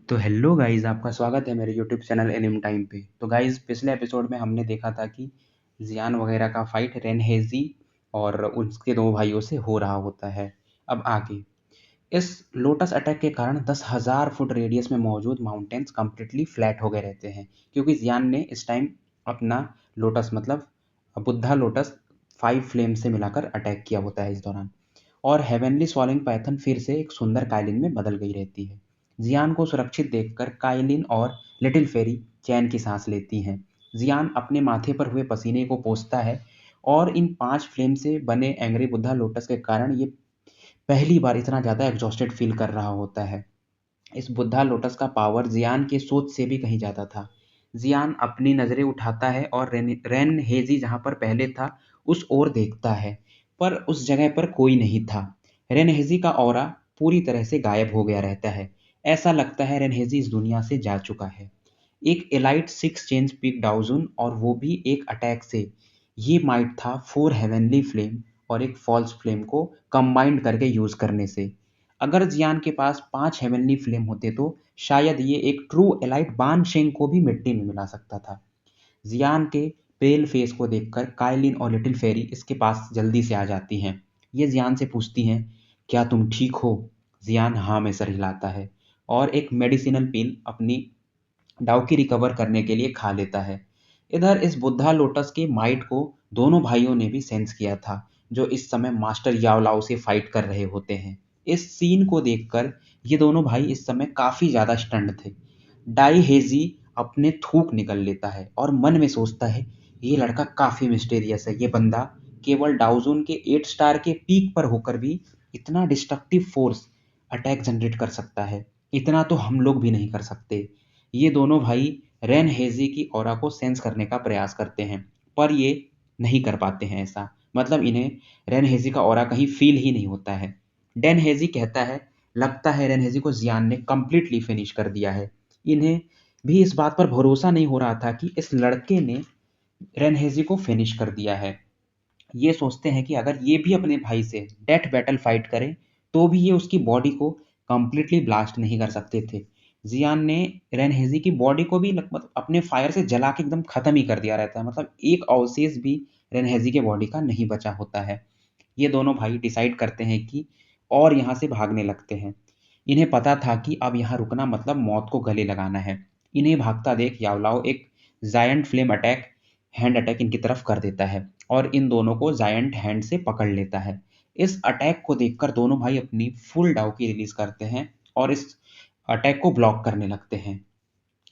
तो hello guys, आपका स्वागत है मेरे यूट्यूब चैनल एनिम टाइम पे। तो गाइस, पिछले एपिसोड में हमने देखा था कि जियान वगैरह का फाइट रेनहेजी और उसके दो भाइयों से हो रहा होता है। अब आगे इस लोटस अटैक के कारण 10,000 फुट रेडियस में मौजूद माउंटेन्स कंप्लीटली फ्लैट हो गए रहते हैं, क्योंकि जियान ने इस टाइम अपना लोटस मतलब बुद्धा लोटस 5 फ्लेम से मिलाकर अटैक किया होता है इस दौरान। और हेवनली स्वॉलिंग पाइथन फिर से एक सुंदर काइलिन में बदल गई रहती है। जियान को सुरक्षित देखकर काइलिन और लिटिल फेरी चैन की सांस लेती हैं। जियान अपने माथे पर हुए पसीने को पोंछता है और इन 5 फ्लेम से बने एंग्री बुद्धा लोटस के कारण ये पहली बार इतना ज़्यादा एग्जॉस्टेड फील कर रहा होता है। इस बुद्धा लोटस का पावर जियान की सोच से भी कहीं ज़्यादा था। जियान अपनी नज़रें उठाता है और रेन हेजी जहाँ पर पहले था उस ओर देखता है, पर उस जगह पर कोई नहीं था। रेन हेजी का ऑरा पूरी तरह से गायब हो गया रहता है। ऐसा लगता है रेन हेजी इस दुनिया से जा चुका है। एक एलाइट 6 चेंज पिक डाउजन, और वो भी एक अटैक से। ये माइट था 4 हेवनली फ्लेम और एक फॉल्स फ्लेम को कंबाइंड करके यूज करने से। अगर जियान के पास 5 हेवनली फ्लेम होते तो शायद ये एक ट्रू एलाइट बान शेंग को भी मिट्टी में मिला सकता था। जियान के पेल फेस को देखकर काइलिन और लिटिल फेरी इसके पास जल्दी से आ जाती हैं। ये जियान से पूछती हैं, क्या तुम ठीक हो? जियान हाँ में सर हिलाता है और एक मेडिसिनल पिल अपनी डाउकी रिकवर करने के लिए खा लेता है। इधर इस बुद्धा लोटस के माइट को दोनों भाइयों ने भी सेंस किया था, जो इस समय मास्टर याओलाओ से फाइट कर रहे होते हैं। इस सीन को देखकर ये दोनों भाई इस समय काफी ज्यादा स्टन्ड थे। डाई हेजी अपने थूक निकल लेता है और मन में सोचता है, ये लड़का काफी मिस्टीरियस है। ये बंदा केवल डाउजून के 8 स्टार के पीक पर होकर भी इतना डिस्ट्रक्टिव फोर्स अटैक जनरेट कर सकता है। इतना तो हम लोग भी नहीं कर सकते। ये दोनों भाई रेन हेजी की ऑरा को सेंस करने का प्रयास करते हैं, पर ये नहीं कर पाते हैं ऐसा। मतलब इन्हें रेन हेजी का ऑरा कहीं फील ही नहीं होता है। डेन हेजी कहता है, लगता है रेन हेजी को जियान ने कंप्लीटली फिनिश कर दिया है। इन्हें भी इस बात पर भरोसा नहीं हो रहा था कि इस लड़के ने रेन हेजी को फिनिश कर दिया है। ये सोचते हैं कि अगर ये भी अपने भाई से डेथ बैटल फाइट करे तो भी ये उसकी बॉडी को कंप्लीटली ब्लास्ट नहीं कर सकते थे। जियान ने रेनहेजी की बॉडी को भी मतलब अपने फायर से जला के एकदम खत्म ही कर दिया रहता है। मतलब एक अवशेष भी रेनहेजी के बॉडी का नहीं बचा होता है। ये दोनों भाई डिसाइड करते हैं कि और यहाँ से भागने लगते हैं। इन्हें पता था कि अब यहाँ रुकना मतलब मौत को गले लगाना है। इन्हें भागता देख यावलाओ एक giant flame attack hand attack इनकी तरफ कर देता है और इन दोनों को जायंट हैंड से पकड़ लेता है। इस अटैक को देखकर दोनों भाई अपनी फुल डाउकी रिलीज करते हैं और इस अटैक को ब्लॉक करने लगते हैं।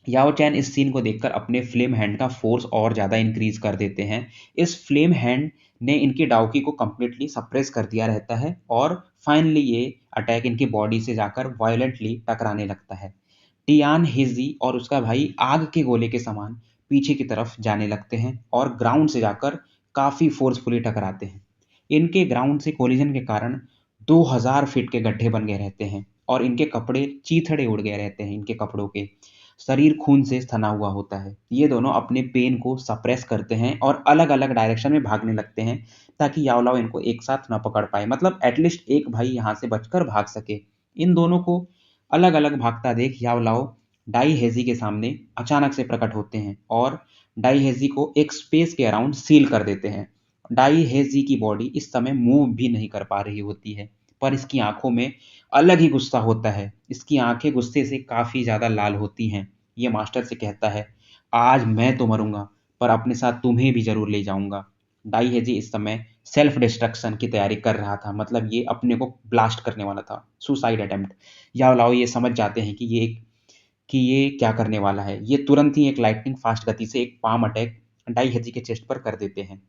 याओ चैन इस सीन को देखकर अपने फ्लेम हैंड का फोर्स और ज्यादा इंक्रीज कर देते हैं। इस फ्लेम हैंड ने इनकी डाउकी को कंप्लीटली सप्रेस कर दिया रहता है और फाइनली ये अटैक इनकी बॉडी से जाकर वायलेंटली टकराने लगता है। टियान हिजी और उसका भाई आग के गोले के समान पीछे की तरफ जाने लगते हैं और ग्राउंड से जाकर काफी फोर्सफुली टकराते हैं। इनके ग्राउंड से कोलिजन के कारण 2000 फीट के गड्ढे बन गए रहते हैं और इनके कपड़े चीथड़े उड़ गए रहते हैं। इनके कपड़ों के शरीर खून से सना हुआ होता है। ये दोनों अपने पेन को सप्रेस करते हैं और अलग अलग डायरेक्शन में भागने लगते हैं, ताकि यावलाओ इनको एक साथ ना पकड़ पाए। मतलब एटलीस्ट एक भाई यहाँ से बचकर भाग सके। इन दोनों को अलग अलग भागता देख यावलाओ डाई हेजी के सामने अचानक से प्रकट होते हैं और डाई हेजी को एक स्पेस के अराउंड सील कर देते हैं। डाई हेजी की बॉडी इस समय मूव भी नहीं कर पा रही होती है, पर इसकी आंखों में अलग ही गुस्सा होता है। इसकी आंखें गुस्से से काफी ज्यादा लाल होती हैं। ये मास्टर से कहता है, आज मैं तो मरूंगा, पर अपने साथ तुम्हें भी जरूर ले जाऊंगा। डाई हेजी इस समय सेल्फ डिस्ट्रक्शन की तैयारी कर रहा था। मतलब ये अपने को ब्लास्ट करने वाला था, सुसाइड अटेम्प्ट। या लाओ ये समझ जाते हैं कि ये क्या करने वाला है। ये तुरंत ही एक लाइटनिंग फास्ट गति से एक पाम अटैक डाई हेजी के चेस्ट पर कर देते हैं।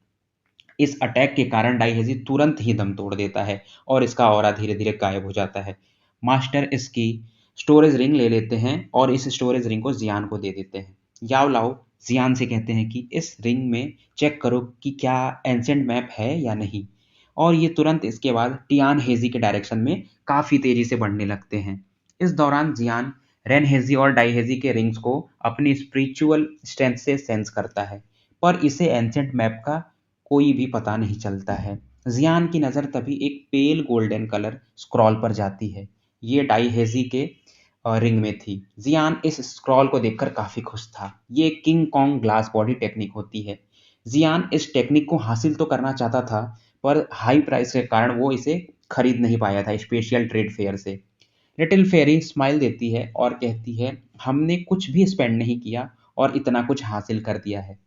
इस अटैक के कारण डाइहेजी तुरंत ही दम तोड़ देता है और इसका ऑरा धीरे धीरे गायब हो जाता है। मास्टर इसकी स्टोरेज रिंग ले लेते हैं और इस स्टोरेज रिंग को जियान को दे देते हैं। याओ लाओ जियान से कहते हैं कि इस रिंग में चेक करो कि क्या एंसेंट मैप है या नहीं। और ये तुरंत इसके बाद टियान हेजी के डायरेक्शन में काफी तेजी से बढ़ने लगते हैं। इस दौरान जियान रेन हेजी और डाई हेजी के रिंग्स को अपनी स्पिरिचुअल स्ट्रेंथ से सेंस करता है, पर इसे एंसेंट मैप का कोई भी पता नहीं चलता है। जियान की नज़र तभी एक पेल गोल्डन कलर स्क्रॉल पर जाती है। ये डाई हेजी के रिंग में थी। जियान इस स्क्रॉल को देखकर काफ़ी खुश था। ये king Kong glass body technique होती है। जियान इस टेक्निक को हासिल तो करना चाहता था, पर हाई प्राइस के कारण वो इसे खरीद नहीं पाया था स्पेशल ट्रेड फेयर से। लिटिल फेरी स्माइल देती है और कहती है, हमने कुछ भी स्पेंड नहीं किया और इतना कुछ हासिल कर दिया है।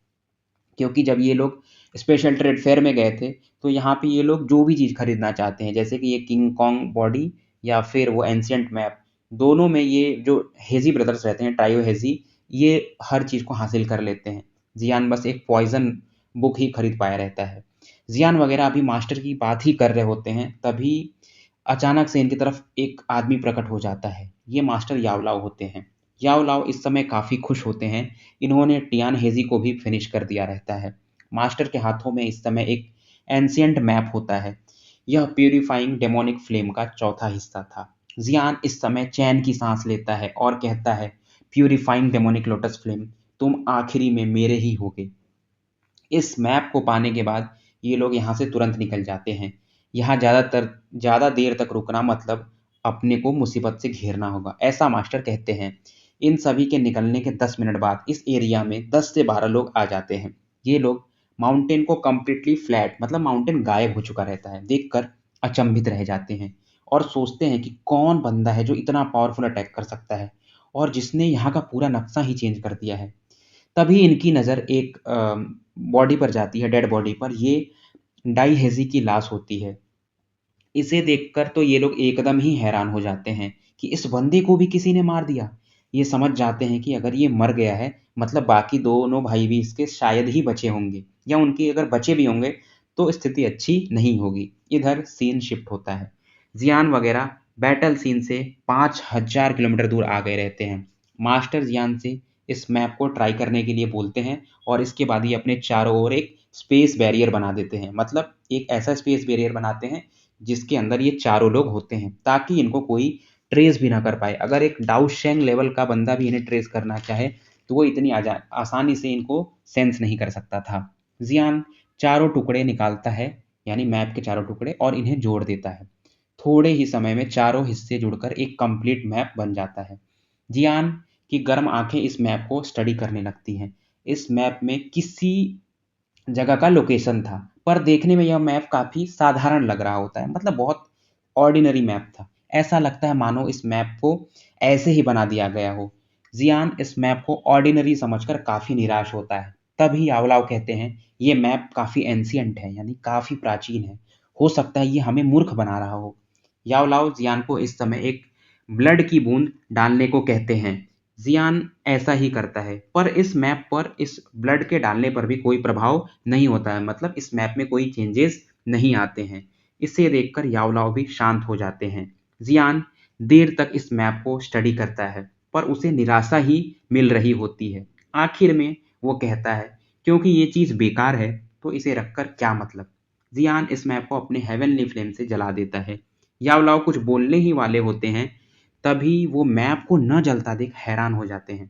क्योंकि जब ये लोग स्पेशल ट्रेड फेयर में गए थे, तो यहाँ पे ये लोग जो भी चीज़ खरीदना चाहते हैं, जैसे कि ये किंग कॉन्ग बॉडी या फिर वो एंशियंट मैप, दोनों में ये जो हेजी ब्रदर्स रहते हैं, ट्रायो हेजी, ये हर चीज़ को हासिल कर लेते हैं। जियान बस एक पॉइजन बुक ही खरीद पाया रहता है। जियान वगैरह अभी मास्टर की बात ही कर रहे होते हैं, तभी अचानक से इनकी तरफ एक आदमी प्रकट हो जाता है। ये मास्टर यावलाओ होते हैं। यावलाओ इस समय काफ़ी खुश होते हैं। इन्होंने टियान हेजी को भी फिनिश कर दिया रहता है। मास्टर के हाथों में इस समय एक एंशियंट मैप होता है। यह प्यूरिफाइंग डेमोनिक फ्लेम का चौथा हिस्सा था। जियान इस समय चैन की सांस लेता है और कहता है, प्यूरिफाइंग डेमोनिक लोटस फ्लेम, तुम आखिरी में मेरे ही होगे। इस मैप को पाने के बाद ये लोग यहाँ से तुरंत निकल जाते हैं। यहाँ ज़्यादा देर तक रुकना मतलब अपने को मुसीबत से घेरना होगा, ऐसा मास्टर कहते हैं। इन सभी के निकलने के 10 मिनट बाद इस एरिया में 10 से 12 लोग आ जाते हैं। ये लोग माउंटेन को कम्प्लीटली फ्लैट, मतलब माउंटेन गायब हो चुका रहता है, देखकर अचंभित रह जाते हैं और सोचते हैं कि कौन बंदा है जो इतना पावरफुल अटैक कर सकता है और जिसने यहाँ का पूरा नक्शा ही चेंज कर दिया है। तभी इनकी नज़र एक बॉडी पर जाती है, डेड बॉडी पर। ये डाई हेजी की लाश होती है। इसे देखकर तो ये लोग एकदम ही हैरान हो जाते हैं कि इस बंदे को भी किसी ने मार दिया। ये समझ जाते हैं कि अगर ये मर गया है, मतलब बाकी दोनों भाई भी इसके शायद ही बचे होंगे, या उनके अगर बचे भी होंगे तो स्थिति अच्छी नहीं होगी। इधर सीन शिफ्ट होता है। जियान वगैरह बैटल सीन से 5000 किलोमीटर दूर आ गए रहते हैं। मास्टर जियान से इस मैप को ट्राई करने के लिए बोलते हैं और इसके बाद ये अपने चारों ओर एक स्पेस बैरियर बना देते हैं। मतलब एक ऐसा स्पेस बैरियर बनाते हैं जिसके अंदर ये चारों लोग होते हैं, ताकि इनको कोई ट्रेस भी ना कर पाए। अगर एक डाउ शेंग लेवल का बंदा भी इन्हें ट्रेस करना चाहे, तो वो इतनी आसानी से इनको सेंस नहीं कर सकता था। जियान चारों टुकड़े निकालता है, यानी मैप के चारों टुकड़े, और इन्हें जोड़ देता है। थोड़े ही समय में चारों हिस्से जुड़कर एक कंप्लीट मैप बन जाता है। जियान की गर्म आंखें इस मैप को स्टडी करने लगती हैं। इस मैप में किसी जगह का लोकेशन था, पर देखने में यह मैप काफ़ी साधारण लग रहा होता है, मतलब बहुत ऑर्डिनरी मैप था। ऐसा लगता है मानो इस मैप को ऐसे ही बना दिया गया हो। जियान इस मैप को ऑर्डिनरी समझकर काफ़ी निराश होता है। तभी यावलाव कहते हैं, ये मैप काफ़ी एंशियंट है, यानी काफ़ी प्राचीन है। हो सकता है ये हमें मूर्ख बना रहा हो। यावलाव जियान को इस समय एक ब्लड की बूंद डालने को कहते हैं। जियान ऐसा ही करता है, पर इस मैप पर इस ब्लड के डालने पर भी कोई प्रभाव नहीं होता है, मतलब इस मैप में कोई चेंजेस नहीं आते हैं। इसे देखकर यावलाव भी शांत हो जाते हैं। जियान देर तक इस मैप को स्टडी करता है, पर उसे निराशा ही मिल रही होती है। आखिर में वो कहता है, क्योंकि ये चीज़ बेकार है तो इसे रखकर क्या मतलब। जियान इस मैप को अपने हेवनली फ्लेम से जला देता है। यावलाव कुछ बोलने ही वाले होते हैं, तभी वो मैप को न जलता देख हैरान हो जाते हैं।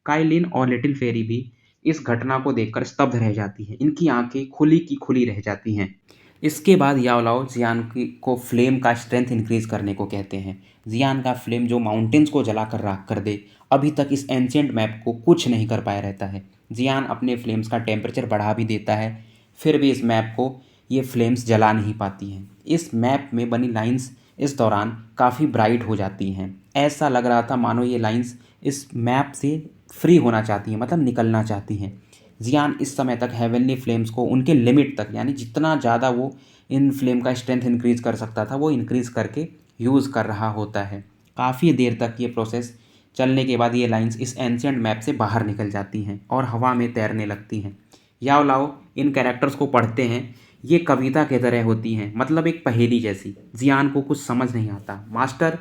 काइलिन और लिटिल फेरी भी इस घटना को देखकर स्तब्ध रह जाती हैं। इनकी आंखें खुली की खुली रह जाती हैं। इसके बाद यावलाओ जियान को फ्लेम का स्ट्रेंथ इंक्रीज करने को कहते हैं। जियान का फ्लेम जो माउंटेन्स को जलाकर राख कर दे, अभी तक इस एंशियंट मैप को कुछ नहीं कर पाया रहता है। जियान अपने फ्लेम्स का टेम्परेचर बढ़ा भी देता है, फिर भी इस मैप को ये फ्लेम्स जला नहीं पाती हैं। इस मैप में बनी लाइंस इस दौरान काफ़ी ब्राइट हो जाती हैं। ऐसा लग रहा था मानो ये लाइंस इस मैप से फ्री होना चाहती हैं, मतलब निकलना चाहती हैं। जियान इस समय तक हेवनली फ्लेम्स को उनके लिमिट तक, यानी जितना ज़्यादा वो इन फ्लेम का स्ट्रेंथ इंक्रीज़ कर सकता था, वो इंक्रीज़ करके यूज़ कर रहा होता है। काफ़ी देर तक ये प्रोसेस चलने के बाद ये लाइंस इस एंशियंट मैप से बाहर निकल जाती हैं और हवा में तैरने लगती हैं। यावलाओ इन कैरेक्टर्स को पढ़ते हैं। ये कविता के तरह होती हैं, मतलब एक पहेली जैसी। जियान को कुछ समझ नहीं आता। मास्टर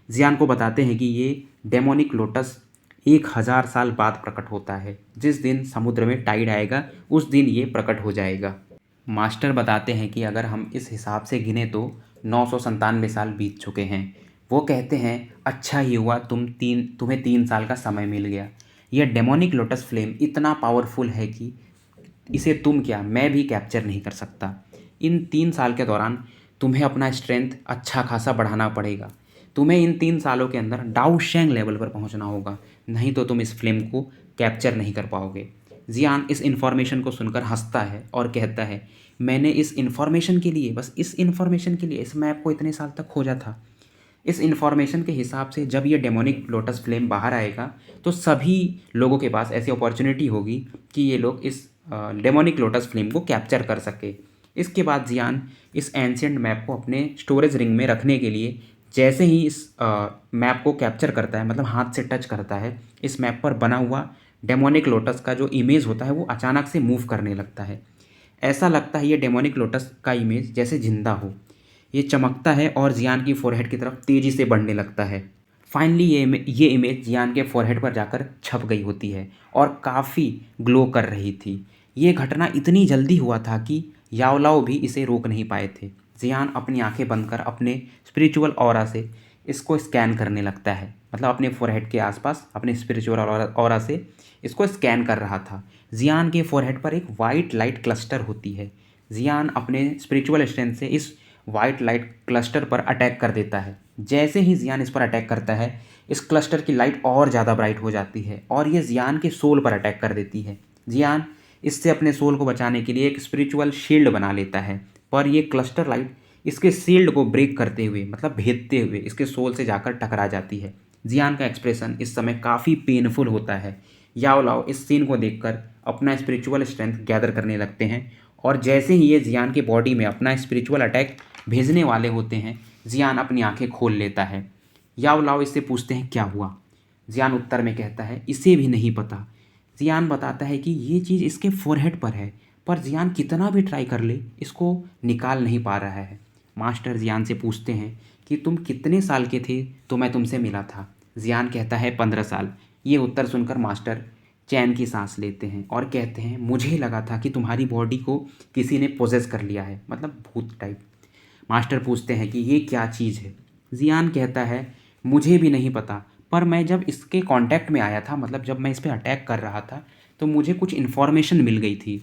जियान को बताते हैं कि ये डेमोनिक लोटस 1000 साल बाद प्रकट होता है। जिस दिन समुद्र में टाइड आएगा उस दिन ये प्रकट हो जाएगा। मास्टर बताते हैं कि अगर हम इस हिसाब से गिने तो 997 साल बीत चुके हैं। वो कहते हैं, अच्छा ही हुआ तुम्हें 3 साल का समय मिल गया। यह डेमोनिक लोटस फ्लेम इतना पावरफुल है कि इसे तुम क्या, मैं भी कैप्चर नहीं कर सकता। इन 3 साल के दौरान तुम्हें अपना स्ट्रेंथ अच्छा खासा बढ़ाना पड़ेगा। तुम्हें इन 3 सालों के अंदर डाओशेंग लेवल पर पहुंचना होगा, नहीं तो तुम इस फ्लेम को कैप्चर नहीं कर पाओगे। जियान इस इन्फॉर्मेशन को सुनकर हंसता है और कहता है, मैंने इस इन्फॉर्मेशन के लिए, बस इस इन्फॉर्मेशन के लिए इस मैप को इतने साल तक खोजा था। इस इन्फॉर्मेशन के हिसाब से जब ये डेमोनिक लोटस फ्लेम बाहर आएगा तो सभी लोगों के पास ऐसी अपॉर्चुनिटी होगी कि ये लोग इस डेमोनिक लोटस फ्लेम को कैप्चर कर सके। इसके बाद जियान इस एंशियंट मैप को अपने स्टोरेज रिंग में रखने के लिए जैसे ही इस मैप को कैप्चर करता है, मतलब हाथ से टच करता है, इस मैप पर बना हुआ डेमोनिक लोटस का जो इमेज होता है वो अचानक से मूव करने लगता है। ऐसा लगता है ये डेमोनिक लोटस का इमेज जैसे जिंदा हो। ये चमकता है और जियान की फोरहेड की तरफ तेज़ी से बढ़ने लगता है। फाइनली ये इमेज जियान के फोरहेड पर जाकर छप गई होती है और काफ़ी ग्लो कर रही थी। ये घटना इतनी जल्दी हुआ था कि याओलाओ भी इसे रोक नहीं पाए थे। जियान अपनी आंखें बंद कर अपने स्पिरिचुअल ऑरा से इसको स्कैन करने लगता है, मतलब अपने फोरहेड के आसपास अपने स्पिरिचुअल ऑरा से इसको स्कैन कर रहा था। जियान के फोरहेड पर एक वाइट लाइट क्लस्टर होती है। जियान अपने स्पिरिचुअल स्ट्रेंथ से इस वाइट लाइट क्लस्टर पर अटैक कर देता है। जैसे ही जियान इस पर अटैक करता है, इस क्लस्टर की लाइट और ज़्यादा ब्राइट हो जाती है और ये जियान के सोल पर अटैक कर देती है। जियान इससे अपने सोल को बचाने के लिए एक स्पिरिचुअल शील्ड बना लेता है, पर ये क्लस्टर लाइट इसके शील्ड को ब्रेक करते हुए, मतलब भेदते हुए इसके सोल से जाकर टकरा जाती है। जियान का एक्सप्रेशन इस समय काफ़ी पेनफुल होता है। याओलाओ इस सीन को देखकर अपना स्पिरिचुअल स्ट्रेंथ गैदर करने लगते हैं और जैसे ही ये जियान के बॉडी में अपना स्पिरिचुअल अटैक भेजने वाले होते हैं, जियान अपनी आंखें खोल लेता है। याओलाओ इससे पूछते हैं क्या हुआ। जियान उत्तर में कहता है इसे भी नहीं पता। जियान बताता है कि ये चीज़ इसके फोरहेड पर है, पर जियान कितना भी ट्राई कर ले इसको निकाल नहीं पा रहा है। मास्टर जियान से पूछते हैं कि तुम कितने साल के थे तो मैं तुमसे मिला था। जियान कहता है 15 साल। ये उत्तर सुनकर मास्टर चैन की सांस लेते हैं और कहते हैं मुझे लगा था कि तुम्हारी बॉडी को किसी ने पोजेस कर लिया है, मतलब भूत टाइप। मास्टर पूछते हैं कि ये क्या चीज़ है। जियान कहता है मुझे भी नहीं पता, पर मैं जब इसके कांटेक्ट में आया था, मतलब जब मैं इस पर अटैक कर रहा था, तो मुझे कुछ इन्फॉर्मेशन मिल गई थी।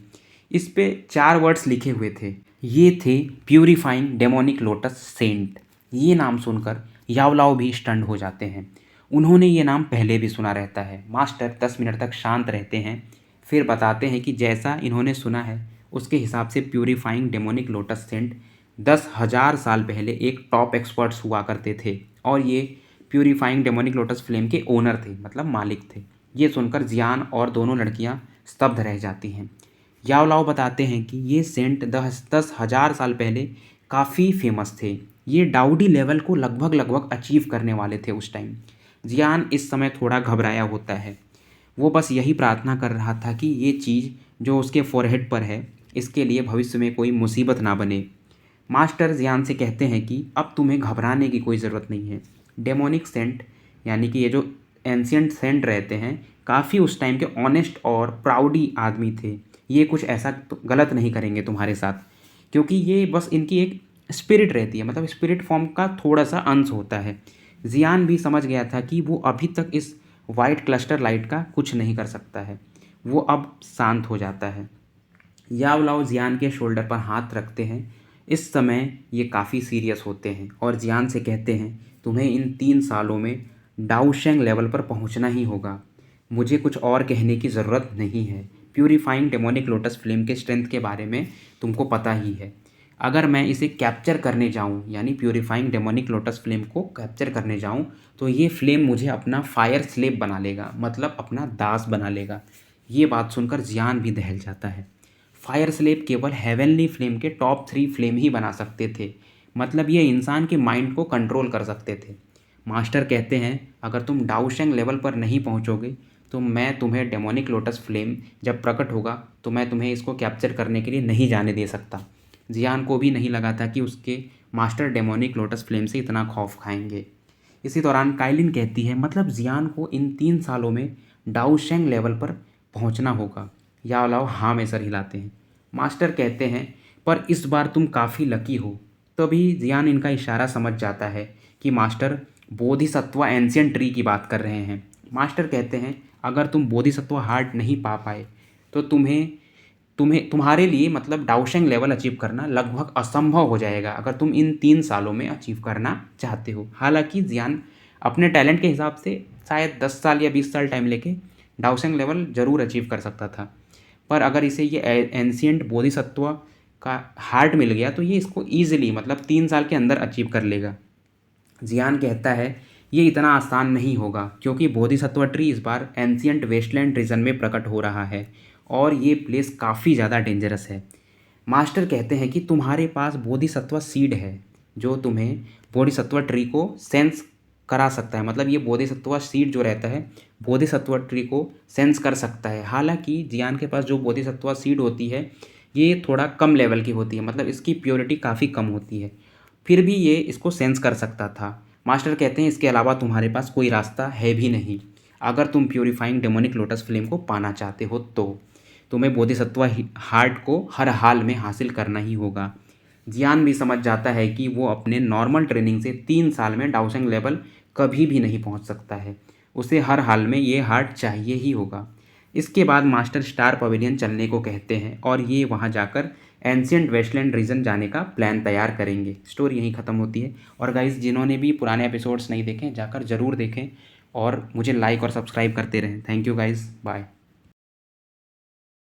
इस पे 4 वर्ड्स लिखे हुए थे। ये थे प्यूरिफाइंग डेमोनिक लोटस सेंट। ये नाम सुनकर याओलाओ भी स्टन्ड हो जाते हैं। उन्होंने ये नाम पहले भी सुना रहता है। मास्टर 10 मिनट तक शांत रहते हैं, फिर बताते हैं कि जैसा इन्होंने सुना है उसके हिसाब से प्यूरिफाइंग डेमोनिक लोटस सेंट 10,000 साल पहले एक टॉप एक्सपर्ट्स हुआ करते थे और ये प्यूरिफाइंग डेमोनिक लोटस फ्लेम के ओनर थे, मतलब मालिक थे। ये सुनकर जियान और दोनों लड़कियां स्तब्ध रह जाती हैं। याओलाओ बताते हैं कि ये सेंट 10,000 साल पहले काफ़ी फेमस थे। ये डाउडी लेवल को लगभग लगभग अचीव करने वाले थे उस टाइम। जियान इस समय थोड़ा घबराया होता है। वो बस यही प्रार्थना कर रहा था कि ये चीज़ जो उसके फोरहेड पर है इसके लिए भविष्य में कोई मुसीबत ना बने। मास्टर जियान से कहते हैं कि अब तुम्हें घबराने की कोई ज़रूरत नहीं है। डेमोनिक सेंट, यानी कि ये जो एंशियंट सेंट रहते हैं, काफ़ी उस टाइम के ऑनेस्ट और प्राउडी आदमी थे। ये कुछ ऐसा तो गलत नहीं करेंगे तुम्हारे साथ, क्योंकि ये बस इनकी एक स्पिरिट रहती है, मतलब स्पिरिट फॉर्म का थोड़ा सा अंश होता है। जियान भी समझ गया था कि वो अभी तक इस वाइट क्लस्टर लाइट का कुछ नहीं कर सकता है। वो अब शांत हो जाता है। याओलाओ जियान के शोल्डर पर हाथ रखते हैं। इस समय ये काफ़ी सीरियस होते हैं और जियान से कहते हैं तुम्हें इन 3 सालों में डाओशेंग लेवल पर पहुंचना ही होगा। मुझे कुछ और कहने की ज़रूरत नहीं है। प्यूरिफाइंग डेमोनिक लोटस फ्लेम के स्ट्रेंथ के बारे में तुमको पता ही है। अगर मैं इसे कैप्चर करने जाऊं, यानी प्यूरिफाइंग डेमोनिक लोटस फ्लेम को कैप्चर करने जाऊं, तो ये फ्लेम मुझे अपना फायर स्लेव बना लेगा, मतलब अपना दास बना लेगा। ये बात सुनकर जियान भी दहल जाता है। फायर स्लेव केवल हेवनली फ्लेम के टॉप 3 फ्लेम ही बना सकते थे, मतलब ये इंसान के माइंड को कंट्रोल कर सकते थे। मास्टर कहते हैं अगर तुम डाओशेंग लेवल पर नहीं पहुंचोगे तो मैं तुम्हें डेमोनिक लोटस फ्लेम जब प्रकट होगा तो मैं तुम्हें इसको कैप्चर करने के लिए नहीं जाने दे सकता। जियान को भी नहीं लगा था कि उसके मास्टर डेमोनिक लोटस फ्लेम से इतना खौफ खाएंगे। इसी दौरान काइलिन कहती है मतलब जियान को इन 3 सालों में डाओशेंग लेवल पर पहुंचना होगा। याओलाओ हाँ में सर हिलाते हैं। मास्टर कहते हैं पर इस बार तुम काफ़ी लकी हो। तभी जियान इनका इशारा समझ जाता है कि मास्टर बोधिसत्व एंशियंट ट्री की बात कर रहे हैं। मास्टर कहते हैं अगर तुम बोधिसत्व हार्ट नहीं पा पाए तो तुम्हें तुम्हारे लिए मतलब डाओशेंग लेवल अचीव करना लगभग असंभव हो जाएगा अगर तुम इन 3 सालों में अचीव करना चाहते हो। हालांकि जियान अपने टैलेंट के हिसाब से शायद 10 साल या 20 साल टाइम लेके डाओशेंग लेवल ज़रूर अचीव कर सकता था, पर अगर इसे ये एंशिएंट बोधिसत्व का हार्ट मिल गया तो ये इसको ईजिली मतलब 3 साल के अंदर अचीव कर लेगा। जियान कहता है ये इतना आसान नहीं होगा क्योंकि बोधिसत्व ट्री इस बार एंशियंट वेस्टलैंड रीजन में प्रकट हो रहा है और ये प्लेस काफ़ी ज़्यादा डेंजरस है। मास्टर कहते हैं कि तुम्हारे पास बोधिसत्व सीड है जो तुम्हें बोधिसत्व ट्री को सेंस करा सकता है, मतलब ये बोधिसत्व सीड जो रहता है बोधिसत्व ट्री को सेंस कर सकता है। हालांकि जियान के पास जो बोधिसत्व सीड होती है ये थोड़ा कम लेवल की होती है, मतलब इसकी प्योरिटी काफ़ी कम होती है, फिर भी ये इसको सेंस कर सकता था। मास्टर कहते हैं इसके अलावा तुम्हारे पास कोई रास्ता है भी नहीं अगर तुम प्योरीफाइंग डेमोनिक लोटस फ्लेम को पाना चाहते हो तो तुम्हें बोधिसत्व हार्ट को हर हाल में हासिल करना ही होगा। जियान भी समझ जाता है कि वो अपने नॉर्मल ट्रेनिंग से 3 साल में डाउसेंग लेवल कभी भी नहीं पहुंच सकता है, उसे हर हाल में ये हार्ट चाहिए ही होगा। इसके बाद मास्टर स्टार पवेलियन चलने को कहते हैं और ये वहाँ जाकर एंशियंट वेस्टलैंड रीजन जाने का प्लान तैयार करेंगे। स्टोरी यहीं ख़त्म होती है। और गाइस जिन्होंने भी पुराने एपिसोड्स नहीं देखे जाकर ज़रूर देखें और मुझे लाइक और सब्सक्राइब करते रहें। Thank you guys, bye.